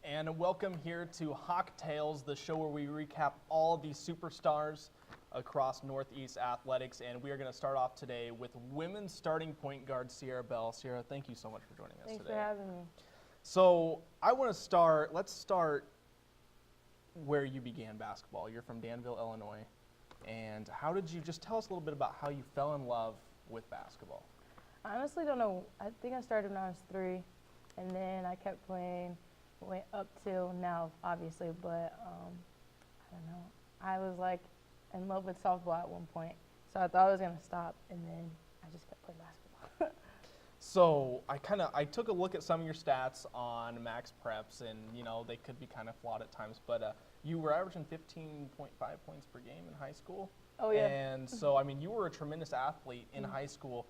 and welcome here to Hawk Tales, the show where we recap all of these superstars across Northeast athletics. And we are going to start off today with women's starting point guard Sierra Bell. Sierra, thank you so much for joining us Thanks today. for having me. So I want to start, let's start where you began basketball. You're from Danville, Illinois. And how did you, just tell us a little bit about how you fell in love with basketball. I honestly don't know. I think I started when I was 3, and then I kept playing, went up till now, obviously, but I don't know. I was like in love with softball at one point, so I thought I was going to stop, and then I just kept playing basketball. So I took a look at some of your stats on Max Preps, and you know they could be kind of flawed at times, but you were averaging 15.5 points per game in high school. Oh yeah. And so I mean you were a tremendous athlete in high school.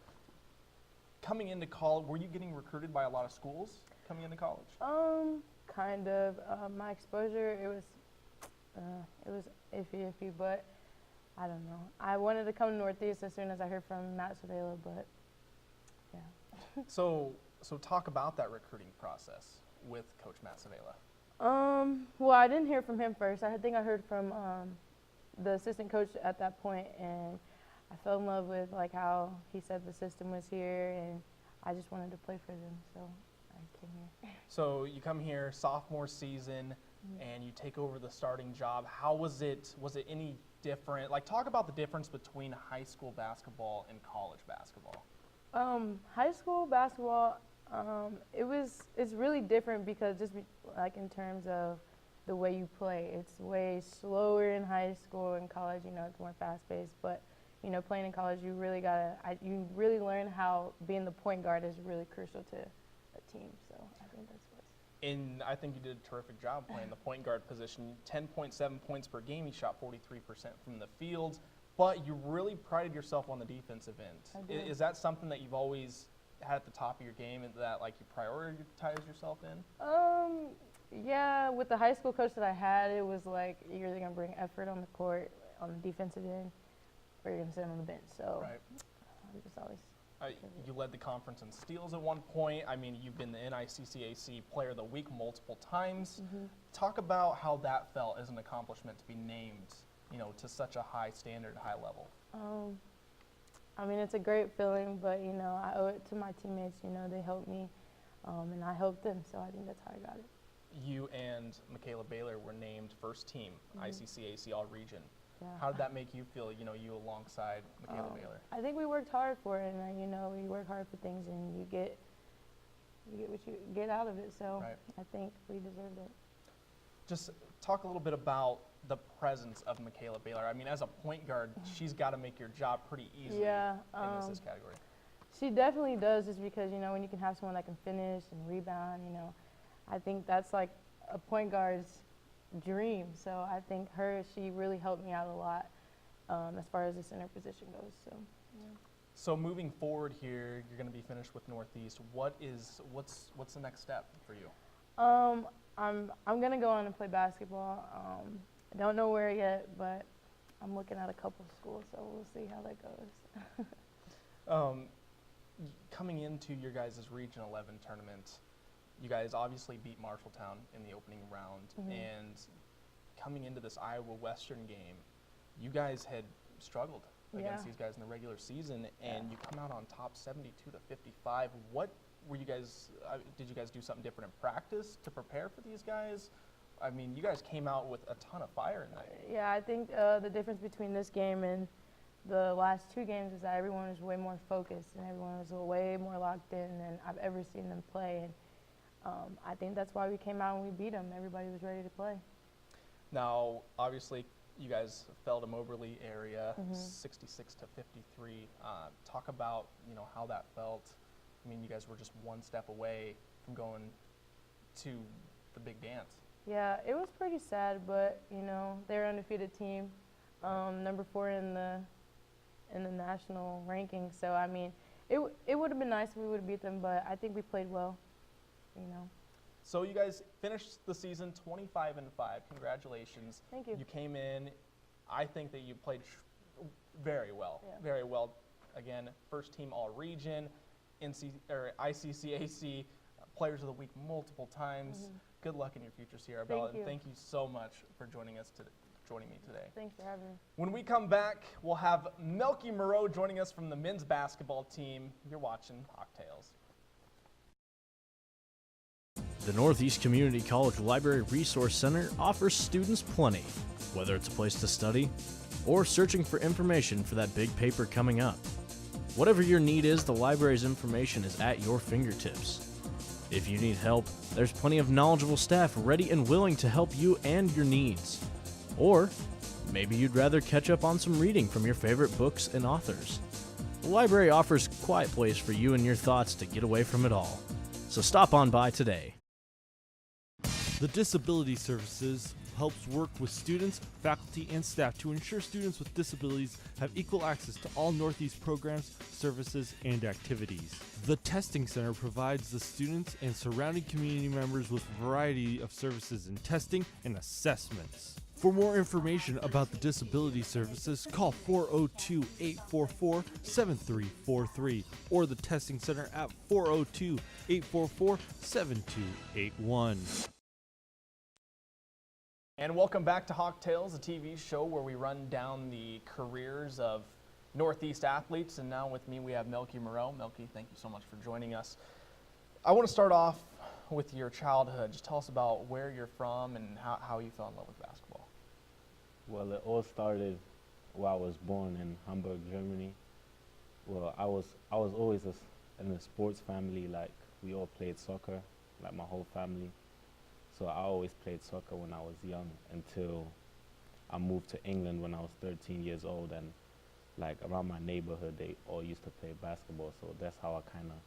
Coming into college, were you getting recruited by a lot of schools coming into college? Kind of. My exposure, it was iffy, but I don't know. I wanted to come to Northeast as soon as I heard from Matt Savela, but yeah. So talk about that recruiting process with Coach Matt Savela. Well, I didn't hear from him first. I think I heard from the assistant coach at that point, and I fell in love with like how he said the system was here, and I just wanted to play for them, so I came here. So you come here sophomore season, and you take over the starting job. How was it? Was it any different? Like, talk about the difference between high school basketball and college basketball. High school basketball, it's really different because like in terms of the way you play, it's way slower in high school. In college, you know, it's more fast-paced, but you know, playing in college, you really you really learn how being the point guard is really crucial to a team. So I think that's what's. And I think you did a terrific job playing the point guard position. 10.7 points per game. You shot 43% from the field, but you really prided yourself on the defensive end. Is that something that you've always had at the top of your game, and that like you prioritize yourself in? Yeah, with the high school coach that I had, it was like you're either gonna bring effort on the court on the defensive end, or you're gonna sit on the bench. So right. I'm just always. You led the conference in steals at one point. I mean, you've been the NICCAC Player of the Week multiple times. Talk about how that felt as an accomplishment to be named, you know, to such a high standard, high level. I mean, it's a great feeling, but you know, I owe it to my teammates. You know, they helped me, and I helped them. So I think that's how I got it. You and Michaela Baylor were named first team ICCAC All-Region. Yeah. How did that make you feel, you know, you alongside Michaela Baylor? I think we worked hard for it, and you know, you work hard for things, and you get what you get out of it. So right. I think we deserved it. Just talk a little bit about the presence of Michaela Baylor. I mean, as a point guard, she's got to make your job pretty easy in this category. She definitely does, just because, you know, when you can have someone that can finish and rebound, you know, I think that's like a point guard's dream. So I think she really helped me out a lot as far as the center position goes. So, yeah. So moving forward here, you're going to be finished with Northeast. What's the next step for you? I'm gonna go on and play basketball. I don't know where yet, but I'm looking at a couple schools, so we'll see how that goes. Coming into your guys' Region 11 tournament, you guys obviously beat Marshalltown in the opening round, and coming into this Iowa Western game, you guys had struggled against these guys in the regular season, and you come out on top 72 to 55. What were you guys? Did you guys do something different in practice to prepare for these guys? I mean, you guys came out with a ton of fire in that game. Yeah, I think the difference between this game and the last 2 games is that everyone was way more focused and everyone was way more locked in than I've ever seen them play. And I think that's why we came out and we beat them. Everybody was ready to play. Now, obviously, you guys fell to Moberly area, 66 to 53. Talk about, you know, how that felt. I mean, you guys were just one step away from going to the big dance. Yeah, it was pretty sad, but you know, they're an undefeated team, number 4 in the national ranking. So I mean, it would have been nice if we would have beat them, but I think we played well. You know. So you guys finished the season 25-5. Congratulations. Thank you. You came in. I think that you played very well. Yeah. Very well. Again, first team All-Region, ICCAC Players of the Week multiple times. Good luck in your future, Sierra Bella. Thank you. And thank you so much for joining me today. Thanks for having me. When we come back, we'll have Melky Moreau joining us from the men's basketball team. You're watching Hawk Tales. The Northeast Community College Library Resource Center offers students plenty, whether it's a place to study or searching for information for that big paper coming up. Whatever your need is, the library's information is at your fingertips. If you need help, there's plenty of knowledgeable staff ready and willing to help you and your needs. Or maybe you'd rather catch up on some reading from your favorite books and authors. The library offers a quiet place for you and your thoughts to get away from it all. So stop on by today. The Disability Services helps work with students, faculty, and staff to ensure students with disabilities have equal access to all Northeast programs, services, and activities. The Testing Center provides the students and surrounding community members with a variety of services in testing and assessments. For more information about the Disability Services, call 402-844-7343 or the Testing Center at 402-844-7281. And welcome back to Hawk Tales, a TV show where we run down the careers of Northeast athletes. And now with me we have Melky Moreau. Melky, thank you so much for joining us. I want to start off with your childhood. Just tell us about where you're from and how you fell in love with basketball. Well, it all started while I was born in Hamburg, Germany. Well, I was always in a sports family. Like, we all played soccer, like my whole family. So I always played soccer when I was young until I moved to England when I was 13 years old, and like around my neighborhood they all used to play basketball, so that's how I kind of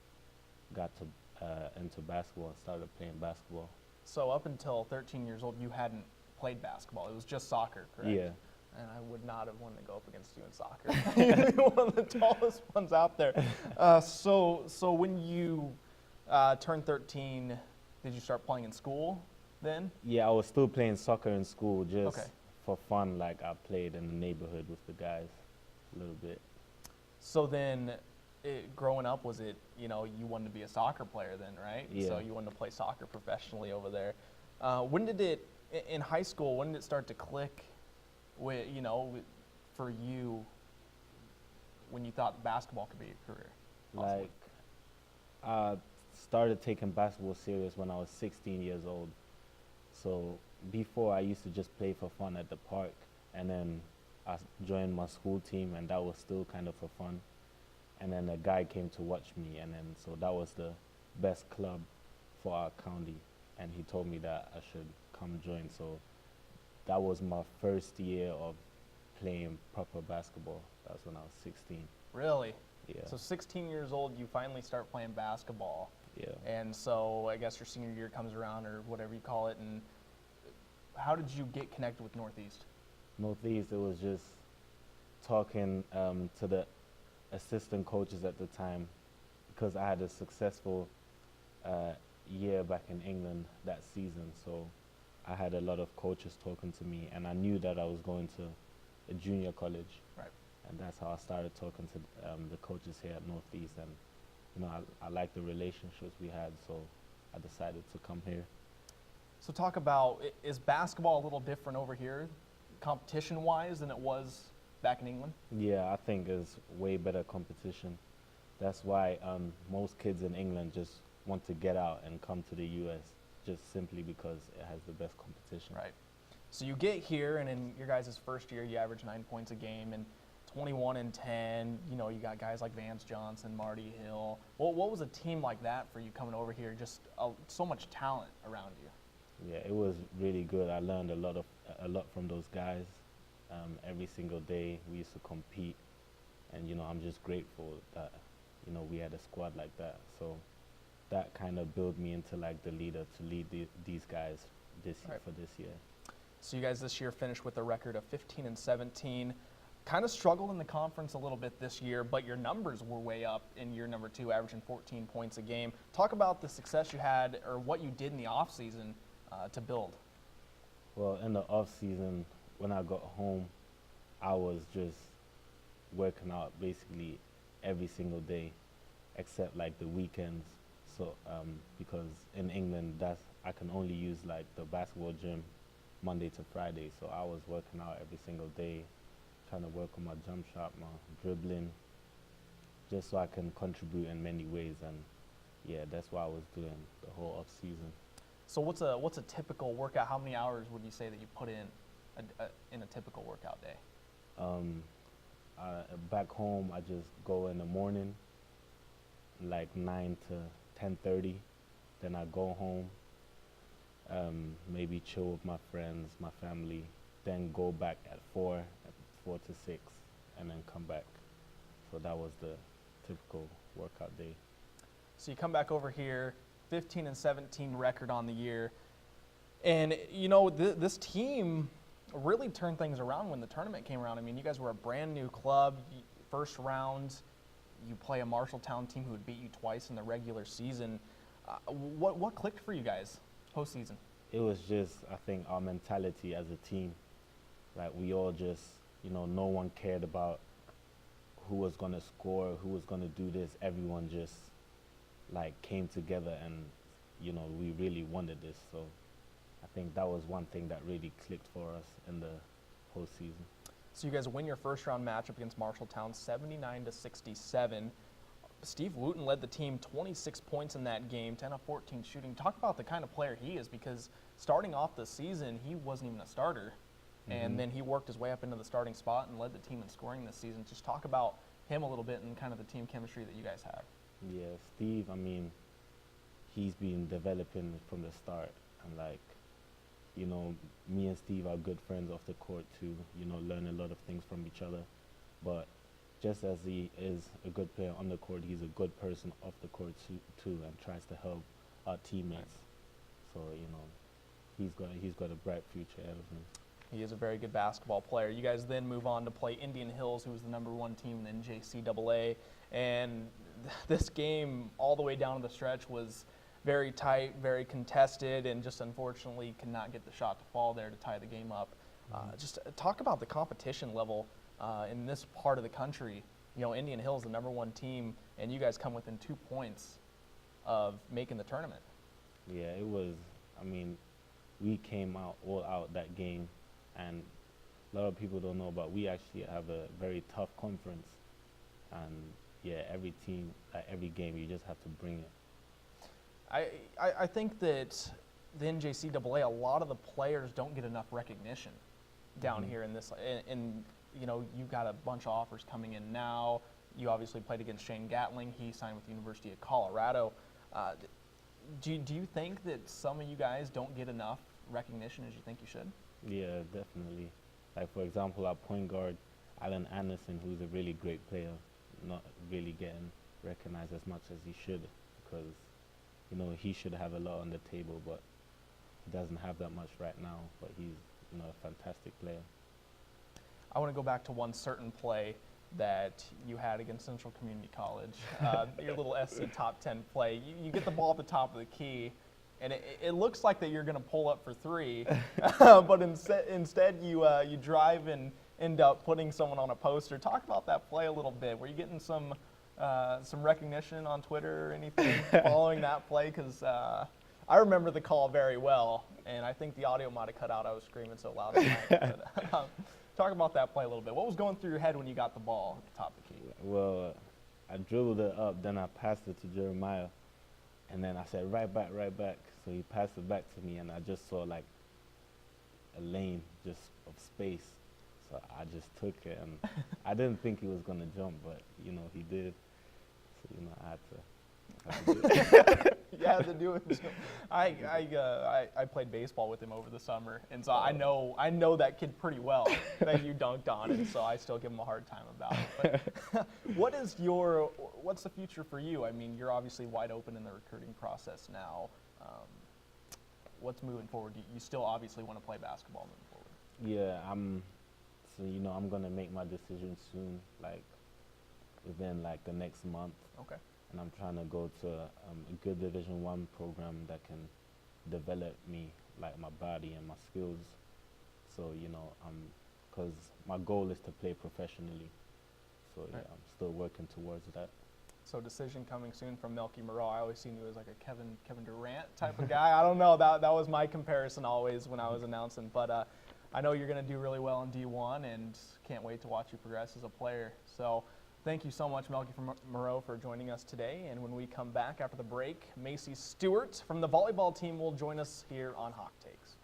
got to into basketball and started playing basketball. So up until 13 years old you hadn't played basketball, it was just soccer, correct? Yeah. And I would not have wanted to go up against you in soccer. You're one of the tallest ones out there. So when you turned 13, did you start playing in school then? Yeah, I was still playing soccer in school just Okay. for fun. Like, I played in the neighborhood with the guys a little bit. So then, growing up, was it, you wanted to be a soccer player then, right? Yeah. So you wanted to play soccer professionally over there. When did it, in high school, when did it start to click with, for you, when you thought basketball could be a career? Like, I started taking basketball serious when I was 16 years old. So before, I used to just play for fun at the park, and then I joined my school team, and that was still kind of for fun. And then a guy came to watch me, and then so that was the best club for our county, and he told me that I should come join. So that was my first year of playing proper basketball. That's when I was 16. Really? Yeah. So 16 years old, you finally start playing basketball. Yeah. And so I guess your senior year comes around, or whatever you call it, and how did you get connected with Northeast? Northeast, it was just talking to the assistant coaches at the time, because I had a successful year back in England that season. So I had a lot of coaches talking to me, and I knew that I was going to a junior college. Right. And that's how I started talking to the coaches here at Northeast. And I liked the relationships we had, so I decided to come here. So talk about, is basketball a little different over here, competition-wise, than it was back in England? Yeah, I think it's way better competition. That's why most kids in England just want to get out and come to the U.S. just simply because it has the best competition. Right. So you get here, and in your guys' first year, you average 9 points a game, and 21 and 10. You got guys like Vance Johnson, Marty Hill. What was a team like that for you coming over here? Just so much talent around you. Yeah, it was really good. I learned a lot from those guys. Every single day we used to compete, and I'm just grateful that we had a squad like that. So that kind of built me into like the leader to lead these guys for this year. So you guys this year finished with a record of 15 and 17. Kind of struggled in the conference a little bit this year, but your numbers were way up in year number 2, averaging 14 points a game. Talk about the success you had, or what you did in the off season to build. Well, in the off season, when I got home, I was just working out basically every single day, except like the weekends. So because in England, I can only use like the basketball gym Monday to Friday. So I was working out every single day, trying to work on my jump shot, my dribbling, just so I can contribute in many ways. And yeah, that's what I was doing the whole off season. So what's a typical workout? How many hours would you say that you put in a typical workout day? Back home, I just go in the morning, like 9 to 10:30. Then I go home, maybe chill with my friends, my family. Then go back at 4 to 6, and then come back. So that was the typical workout day. So you come back over here, 15-17 record on the year, and you know this team really turned things around when the tournament came around. I mean, you guys were a brand new club. First round, you play a Marshalltown team who would beat you twice in the regular season. What clicked for you guys postseason? It was just, I think, our mentality as a team. Like, we all just, no one cared about who was going to score, who was going to do this. Everyone just, like, came together and, we really wanted this. So I think that was one thing that really clicked for us in the postseason. So you guys win your first round matchup against Marshalltown 79-67. Steve Wooten led the team 26 points in that game, 10 of 14 shooting. Talk about the kind of player he is, because starting off the season, he wasn't even a starter. And then he worked his way up into the starting spot and led the team in scoring this season. Just talk about him a little bit and kind of the team chemistry that you guys have. Yeah, Steve, I mean, he's been developing from the start. And, like, me and Steve are good friends off the court too, learn a lot of things from each other. But just as he is a good player on the court, he's a good person off the court too, and tries to help our teammates. So, he's got a bright future ahead of him. He is a very good basketball player. You guys then move on to play Indian Hills, who was the #1 team in NJCAA. And this game, all the way down to the stretch, was very tight, very contested, and just unfortunately could not get the shot to fall there to tie the game up. Just talk about the competition level in this part of the country. Indian Hills, the #1 team, and you guys come within 2 points of making the tournament. Yeah, it was, we came out all out that game, and a lot of people don't know, but we actually have a very tough conference. And yeah, every team, every game, you just have to bring it. I think that the NJCAA, a lot of the players don't get enough recognition down here in this. And you've got a bunch of offers coming in now. You obviously played against Shane Gatling. He signed with the University of Colorado. Do you think that some of you guys don't get enough recognition as you think you should? Yeah, definitely. Like, for example, our point guard, Alan Anderson, who's a really great player, not really getting recognized as much as he should, because he should have a lot on the table, but he doesn't have that much right now. But he's, a fantastic player. I want to go back to one certain play that you had against Central Community College, your little SC top 10 play. You get the ball at the top of the key, and it looks like that you're going to pull up for three, but instead you drive and end up putting someone on a poster. Talk about that play a little bit. Were you getting some recognition on Twitter or anything following that play? Because I remember the call very well, and I think the audio might have cut out. I was screaming so loud. But, talk about that play a little bit. What was going through your head when you got the ball at the top of the key? Well, I dribbled it up, then I passed it to Jeremiah, and then I said, right back. So he passed it back to me, and I just saw like a lane just of space. So I just took it, and I didn't think he was going to jump, but, he did. So, I had to do it. You had to do it. I played baseball with him over the summer, and so I know that kid pretty well that you dunked on, and so I still give him a hard time about it. But what's the future for you? I mean, you're obviously wide open in the recruiting process now. What's moving forward? You still obviously want to play basketball moving forward. Yeah, I'm gonna make my decision soon, like within like the next month. Okay. And I'm trying to go to a good Division I program that can develop me, like my body and my skills. So, because my goal is to play professionally. So, yeah, I'm still working towards that. So decision coming soon from Melky Moreau. I always seen you as like a Kevin Durant type of guy. I don't know. That was my comparison always when I was announcing. But I know you're going to do really well in D1, and can't wait to watch you progress as a player. So thank you so much, Melky Moreau, for joining us today. And when we come back after the break, Macy Stewart from the volleyball team will join us here on Hawk Takes.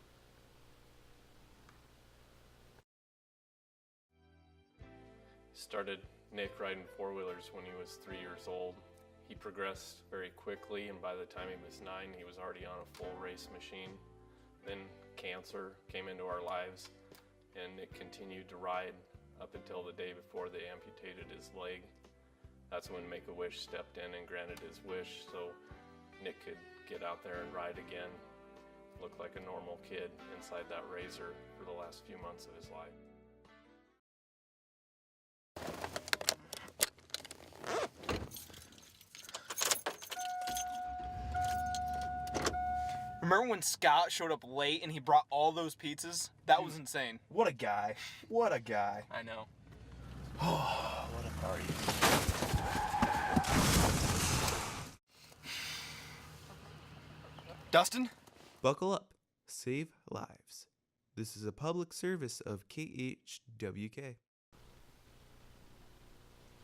Started Nick riding four-wheelers when he was 3 years old. He progressed very quickly, and by the time he was 9, he was already on a full race machine. Then cancer came into our lives, and Nick continued to ride up until the day before they amputated his leg. That's when Make-A-Wish stepped in and granted his wish so Nick could get out there and ride again, look like a normal kid inside that razor for the last few months of his life. Remember when Scott showed up late and he brought all those pizzas? That was insane. What a guy. What a guy. I know. What a party. Dustin? Buckle up. Save lives. This is a public service of KHWK.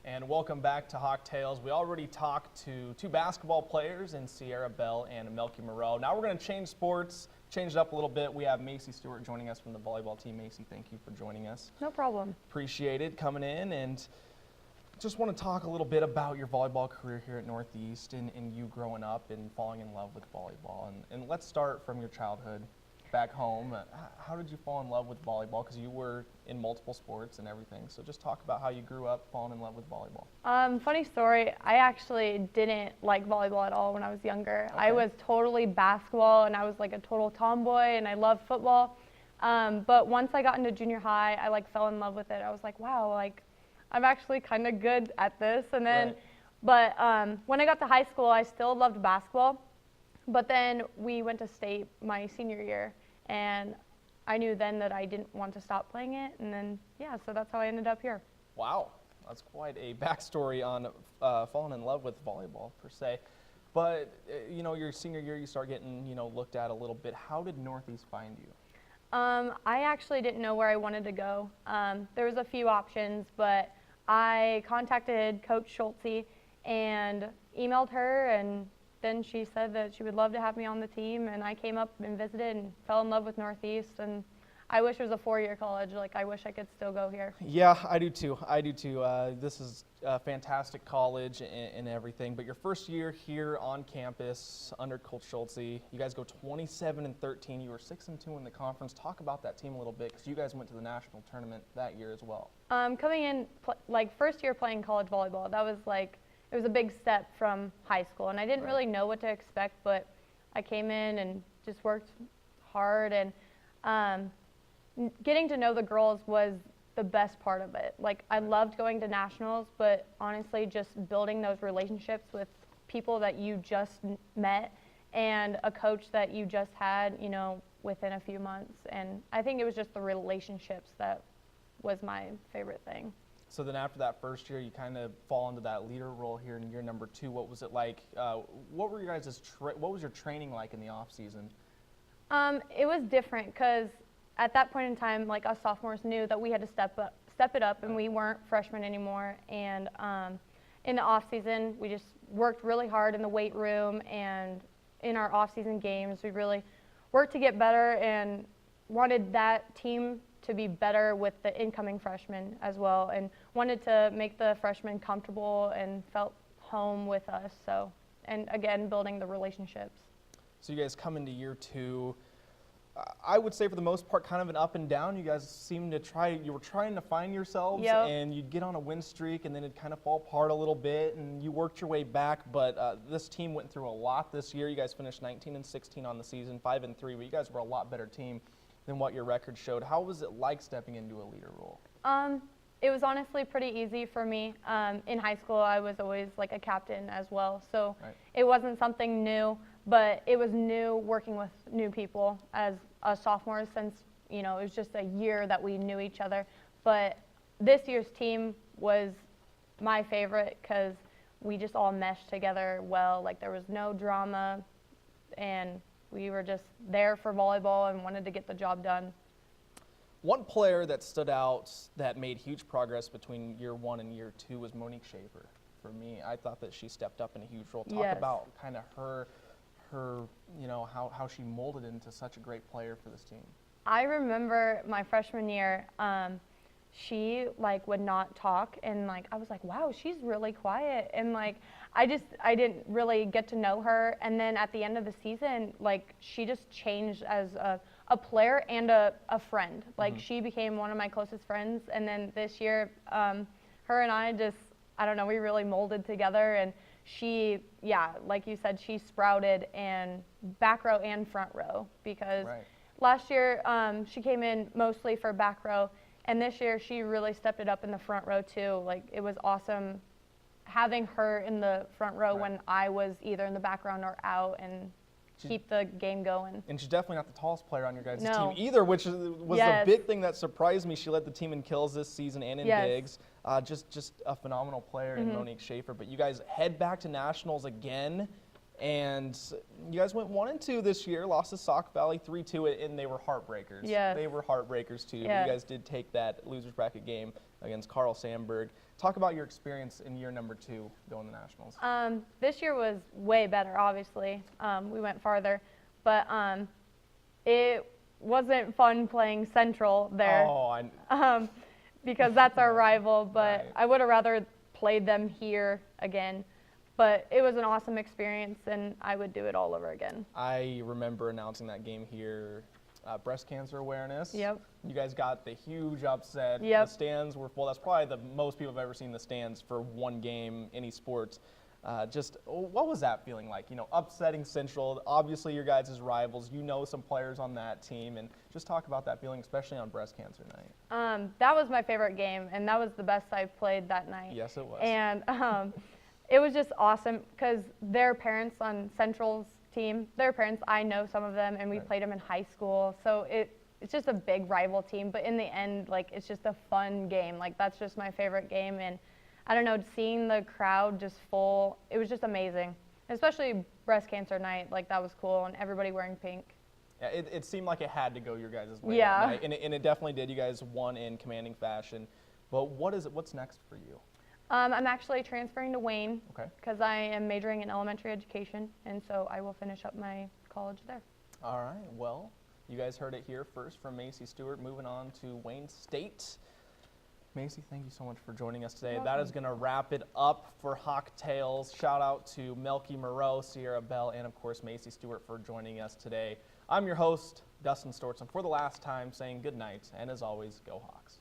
And welcome back to Hawk Tales. We already talked to two basketball players in Sierra Bell and Melky Moreau. Now we're going to change sports, change it up a little bit. We have Macy Stewart joining us from the volleyball team. Macy, thank you for joining us. No problem. Appreciate it coming in, and just want to talk a little bit about your volleyball career here at Northeast and you growing up and falling in love with volleyball. And let's start from your childhood back home. How did you fall in love with volleyball? Because you were in multiple sports and everything. So just talk about how you grew up falling in love with volleyball. Funny story, I actually didn't like volleyball at all when I was younger. Okay. I was totally basketball, and I was like a total tomboy, and I loved football. But once I got into junior high, I like fell in love with it. I was like, wow, like I'm actually kind of good at this. And then, Right. but when I got to high school, I still loved basketball. But then we went to state my senior year, and I knew then that I didn't want to stop playing it. And then, yeah, so that's how I ended up here. Wow, that's quite a backstory on falling in love with volleyball per se. But you know, your senior year, you start getting looked at a little bit. How did Northeast find you? I actually didn't know where I wanted to go. There was a few options, but I contacted Coach Schulte and emailed her, and then she said that she would love to have me on the team, and I came up and visited and fell in love with Northeast, and I wish it was a 4-year college. Like, I wish I could still go here. Yeah, I do too. This is a fantastic college and everything, but your first year here on campus under Coach Schulte, you guys go 27-13. You were 6-2 in the conference. Talk about that team a little bit, because you guys went to the national tournament that year as well. Coming in, first year playing college volleyball, that was like, it was a big step from high school, and I didn't really know what to expect, but I came in and just worked hard, and getting to know the girls was the best part of it. Like, I loved going to nationals, but honestly, just building those relationships with people that you just met and a coach that you just had, within a few months. And I think it was just the relationships that was my favorite thing. So then after that first year, you kind of fall into that leader role here in year number 2. What was it like? What were your guys' what was your training like in the off season? It was different, because at that point in time, like, us sophomores knew that we had to step it up, and we weren't freshmen anymore. And in the off season, we just worked really hard in the weight room, and in our off season games, we really worked to get better and wanted that team to be better with the incoming freshmen as well, and wanted to make the freshmen comfortable and felt home with us. So, and again, building the relationships. So you guys come into year 2. I would say for the most part, kind of an up and down. You guys seemed to you were trying to find yourselves, Yep. and you'd get on a win streak, and then it'd kind of fall apart a little bit, and you worked your way back. But this team went through a lot this year. You guys finished 19-16 on the season, 5-3, but you guys were a lot better team than what your record showed. How was it like stepping into a leader role? It was honestly pretty easy for me. In high school, I was always like a captain as well, so It wasn't something new, but it was new working with new people as a sophomore, since it was just a year that we knew each other. But this year's team was my favorite, because we just all meshed together well. Like there was no drama, and we were just there for volleyball and wanted to get the job done. One player that stood out that made huge progress between year 1 and year 2 was Monique Schaefer. For me, I thought that she stepped up in a huge role. Talk Yes. about kind of her, how she molded into such a great player for this team. I remember my freshman year, she like would not talk, and like I was like, wow, she's really quiet, and like I didn't really get to know her, and then at the end of the season, like she just changed as a player and a friend. Like she became one of my closest friends, and then this year, her and I just, I don't know, we really molded together, and she, yeah, like you said, she sprouted in back row and front row because last year she came in mostly for back row, and this year she really stepped it up in the front row too. Like it was awesome having her in the front row when I was either in the background or out, and keep the game going. And she's definitely not the tallest player on your guys' No. team either, which was the big thing that surprised me. She led the team in kills this season and in digs. Just a phenomenal player in Monique Schaefer. But you guys head back to nationals again, and you guys went 1-2 this year, lost to Sauk Valley 3-2, and they were heartbreakers. Yes. They were heartbreakers too. Yes. You guys did take that losers bracket game against Carl Sandburg. Talk about your experience in year number 2 going to nationals. This year was way better, obviously. We went farther, but it wasn't fun playing Central there. Because that's our rival, but I would have rather played them here again. But it was an awesome experience, and I would do it all over again. I remember announcing that game here, breast cancer awareness. Yep. You guys got the huge upset. Yep. The stands were full. That's probably the most people have ever seen the stands for one game, any sports. What was that feeling like? You know, upsetting Central, obviously your guys' rivals. You know some players on that team, and just talk about that feeling, especially on breast cancer night. That was my favorite game, and that was the best I've played that night. Yes, it was. And it was just awesome because their parents on Central's team, their parents, I know some of them, and we played them in high school. So it's just a big rival team, but in the end, like, it's just a fun game. Like, that's just my favorite game. And I don't know, seeing the crowd just full, it was just amazing. Especially breast cancer night, like, that was cool, and everybody wearing pink. Yeah, it seemed like it had to go your guys' way Yeah. that night, and it definitely did. You guys won in commanding fashion. But what's next for you? I'm actually transferring to Wayne Okay. because I am majoring in elementary education, and so I will finish up my college there. All right, well, you guys heard it here first from Macy Stewart, moving on to Wayne State. Macy, thank you so much for joining us today. That is going to wrap it up for Hawk Tales. Shout out to Melky Moreau, Sierra Bell, and of course Macy Stewart for joining us today. I'm your host, Dustyn Stortzum, for the last time saying good night, and as always, go Hawks.